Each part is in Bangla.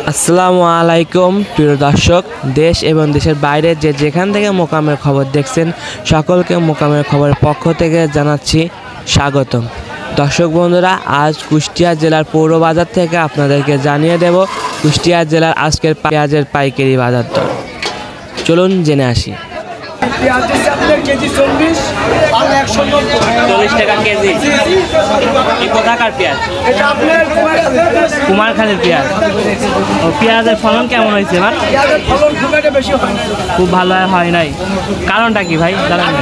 আসসালামু আলাইকুম প্রিয় দর্শক, দেশ এবং দেশের বাইরে যেখান থেকে মোকামের খবর দেখছেন সকলকে মোকামের খবরের পক্ষ থেকে জানাচ্ছি স্বাগতম। দর্শক বন্ধুরা, আজ কুষ্টিয়া জেলার পৌর বাজার থেকে আপনাদেরকে জানিয়ে দেব কুষ্টিয়া জেলার আজকের পেঁয়াজের পাইকারি বাজার দর। চলুন জেনে আসি। কেজি 40 টাকা কেজি। কোথাকার পেঁয়াজ? কুমারখালীর পেঁয়াজ। ও, পেঁয়াজের ফলন কেমন হয়েছে এবার? খুব ভালো হয় নাই, কারণটা কি ভাই জানেন?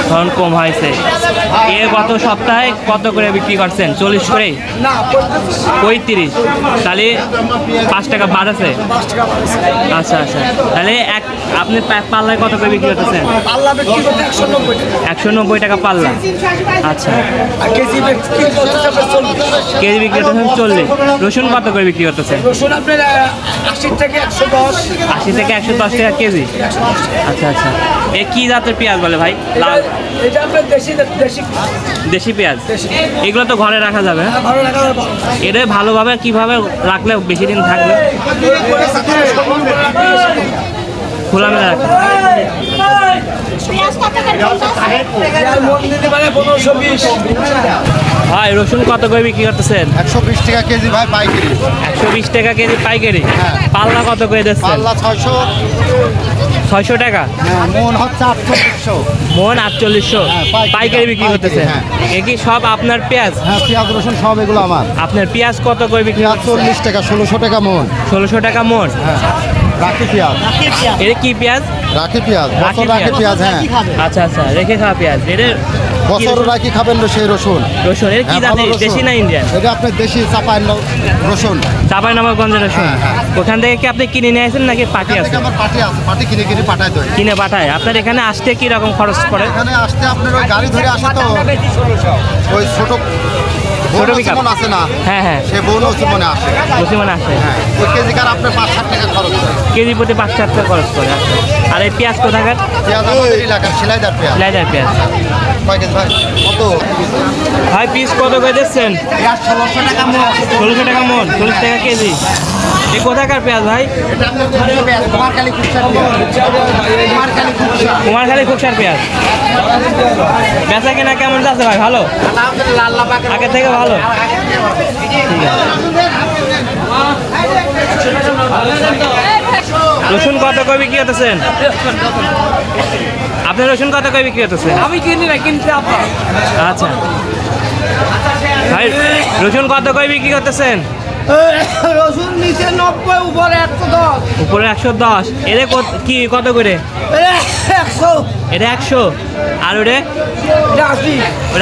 ফলন কম হয়েছে। গত সপ্তাহে কত করে বিক্রি করছেন? 40 করে? 35। তাহলে 5 টাকা বাড়াছে। আচ্ছা আচ্ছা, তাহলে আপনি পাল্লায় কত করে বিক্রি করতেছেন? 190 টাকা পাল্লা। আচ্ছা, কেজি বিক্রি করতেছেন 40। রসুন কত করে বিক্রি করতেছেন? 80 থেকে 110 টাকা কেজি। আচ্ছা আচ্ছা, কি জাতের পেঁয়াজ বলে ভাই? লাল? এটা আপনার দেশি পেঁয়াজ। এগুলো তো ঘরে রাখা যাবে? এটা ভালোভাবে কিভাবে রাখলে বেশি দিন থাকবে? খোলামেলা রাখা। ভাই রসুন কত করে বিক্রি করতেছেন? 120 টাকা কেজি ভাই পাইকারি। 120 টাকা কেজি পাইকারি। পাল্লা কত করে দিচ্ছেন? পাল্লা 600 টাকা। মন হচ্ছে 4800। মন 4800 পাইকারি বিক্রি করতেছেন। এ কি সব আপনার পেঁয়াজ? হ্যাঁ, পেঁয়াজ রসুন সব এগুলো আমার। আপনার পেঁয়াজ কত করে বিক্রি? 40 টাকা, 1600 টাকা মন। 1600 টাকা মন। রাখি পেঁয়াজ। এটা কি পেঁয়াজ? রাখি পেঁয়াজ, বছর রাখি পেঁয়াজ। হ্যাঁ আচ্ছা আচ্ছা, রেখে খাওয়া পেঁয়াজ। এটা বছর রাখি খাবেন সেই রসুন। রসুন এটা কি জাতের? দেশি না ইন্ডিয়ান? এটা আপনার দেশি চাপাই রসুন। চাঁপাইনবাবগঞ্জের রসুন। ওখান থেকে কি আপনি কিনে নিয়ে আসেন নাকি পাটি আছে? আমার পাটি আছে, পাটি কিনে পাঠায় দেয়। কিনে পাঠায়। আপনার এখানে আসতে কি রকম খরচ পড়ে? এখানে আসতে আপনার ওই গাড়ি ধরে আসে তো, ওই ছোট পিকআপ আছে না? হ্যাঁ হ্যাঁ, সে বোন মনে আসে। মনে আসে। হ্যাঁ, ওই কেজি কার আপনার 5-7 টাকা খরচ হয়। কেজি প্রতি 5-7 টাকা খরচ করে। আর এই পেঁয়াজ কোথাকার? পেঁয়াজ আমাদের এলাকার সেলাইদার পেঁয়াজ। সেলাইদার পেঁয়াজ। কয় কেজি ভাই? কত ভাই পিস কত করে দিচ্ছেন? 1600 টাকা মন। 1600 টাকা মন, 40 টাকা কেজি। এই কোথাকার পেঁয়াজ ভাই? এটা আপনার পেঁয়াজ কুমারখালী খুচরা পেঁয়াজ। কুমারখালী খুচরার পেঁয়াজ। বেচা কেনা কেমন যাচ্ছে ভাই? ভালো? আগের থেকে ভালো। রসুন কত করে বিক্রি করতেছেন? আপনি রসুন কত করে বিক্রি করতেছেন? আমি কিনি না, কিনতে আপনার। আচ্ছা ভাই, রসুন কত করে বিক্রি করতেছেন? রসুন নিচে 90, উপরে 110। উপরে 110। এরে কি কত করে? 100। এটা 100। আর ওরে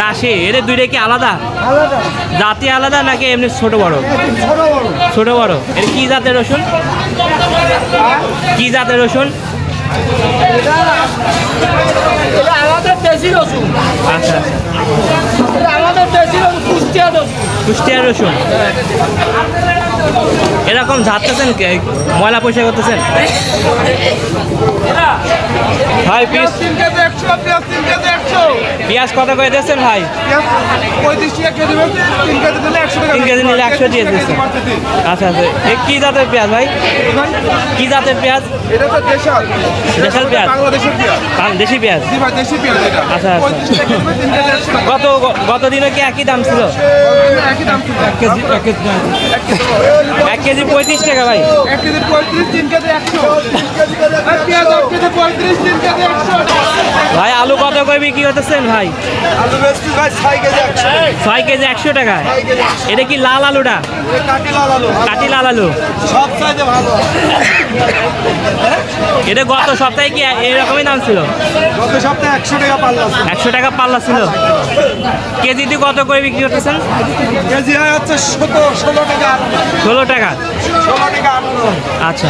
80। এর দুইটা কি আলাদা? জাতি আলাদা নাকি এমনি ছোট বড়? ছোট বড়। এর কি জাতের রসুন? কি জাতের রসুন? আমাদের দেশি রসুন। আচ্ছা আচ্ছা, আমাদের দেশি রসুন, কুষ্টিয়ার রসুন। এরকম ঝাড়তেছেন, ময়লা পয়সা করতেছেন ভাই? পিস পেঁয়াজ কত করে দিচ্ছেন ভাই? 35 টাকা কেজি। 3 কেজি নিলে 100 দিয়ে দিচ্ছেন। আচ্ছা আচ্ছা, এ কি জাতের পেঁয়াজ ভাই? কি জাতের পেঁয়াজ? এটা তো দেশাল পেঁয়াজ, বাংলাদেশের পেঁয়াজ। দেশি পেঁয়াজ। জি ভাই, দেশি পেঁয়াজ এটা। আচ্ছা আচ্ছা, 35 টাকা কেজি, 3 কেজি 100 টাকা। গত দিনে কি একই দাম ছিল? একই দাম ছিল। 1 কেজি 35 টাকা ভাই। 1 কেজি 35, 3 কেজি 100। পেঁয়াজ 1 কেজি 35, 3 কেজি 100। ভাই আলু কত করে বিক্রি করতেছেন ভাই? আলু বেশি ভাই 6 কেজি 100। 6 কেজি 100 টাকা। এটা কি লাল আলুটা? কাটি লাল আলু। সব চাইতে ভালো। এটা গত সপ্তাহে কি এরকমই দাম ছিল? গত সপ্তাহে 100 টাকা পাল্লা। 100 টাকা পাল্লা ছিল। কেজিতে কত করে বিক্রি করতেছেন? কেজি হচ্ছে 16 টাকা। 16 টাকা। 16 টাকা। আচ্ছা,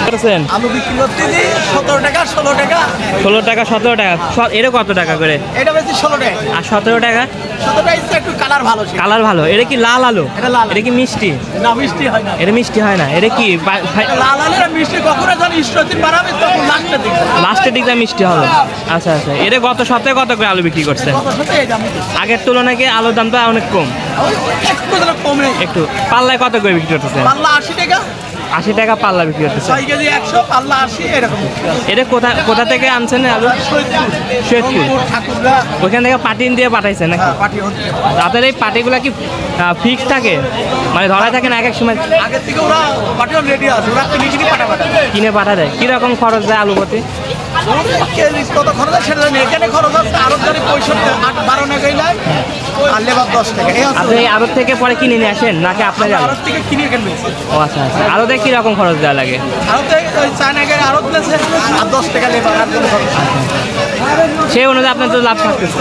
করছেন আলু বিক্রি করতেছি 17 টাকা 16 টাকা 16 টাকা 17 টাকা এটা কত টাকা করে এটা বেশি 16 টাকা আর 17 টাকা 17 টাকা একটু কালার ভালো ছিল কালার ভালো এটা কি লাল আলু এটা লাল। এটা কি মিষ্টি না মিষ্টি হয় না এটা মিষ্টি হয় না এটা কি লাল আলুর আর মিষ্টি কখনো যখন স্টোতিন বাড়াবে তখন লাস্টের দিকে লাস্টের দিকটা মিষ্টি হবে আচ্ছা আচ্ছা এটা গত সপ্তাহে কত করে আলু বিক্রি করছেন কত সাথে এই দাম আগের তুলনায় কি আলুর দামটা অনেক কম একটু যেন কমে একটু পাল্লায় কত করে বিক্রি করতেছেন পাল্লা 80 টাকা 80 টাকা পাল্লা বিক্রি করতেছেন 6 কেজি 100 পাল্লা 80 এরকম এটা কোথা থেকে আনছেন আলু সৈয়দপুর ঠাকুররা ওইখান থেকে পাটি দিয়ে পাঠাইছেন নাকি পার্টি হচ্ছে রাতের এই পাটিগুলা কি ফিক্স থাকে মানে ধরা থাকে না এক এক সময় আগের থেকে ওরা পার্টিও রেডি আছে ওরা কিনে কিনে পাঠাবে কিনে পাঠা দেয় কিরকম খরচ দেয় আলু প্রতি কেজি কত খরচ আছে সেটা নেই এখানে খরচ আছে আরো ধরে 65 8 12 টাকা গেলাই আর লেবার 10 টাকা এই আছে আপনি এই আড়ত থেকে পরে কিনে নিয়ে আসেন নাকি আপনার আরো থেকে কিনে কিনবে ও আচ্ছা আচ্ছা আড়তে কিরকম খরচ দেওয়া লাগে আরো থেকে ওই চায়নাকে আরো দিয়েছে আর 10 টাকা লেবার আর কোনো খরচ নেই। সেই অনুযায়ী আপনার তো লাভ থাকতেছে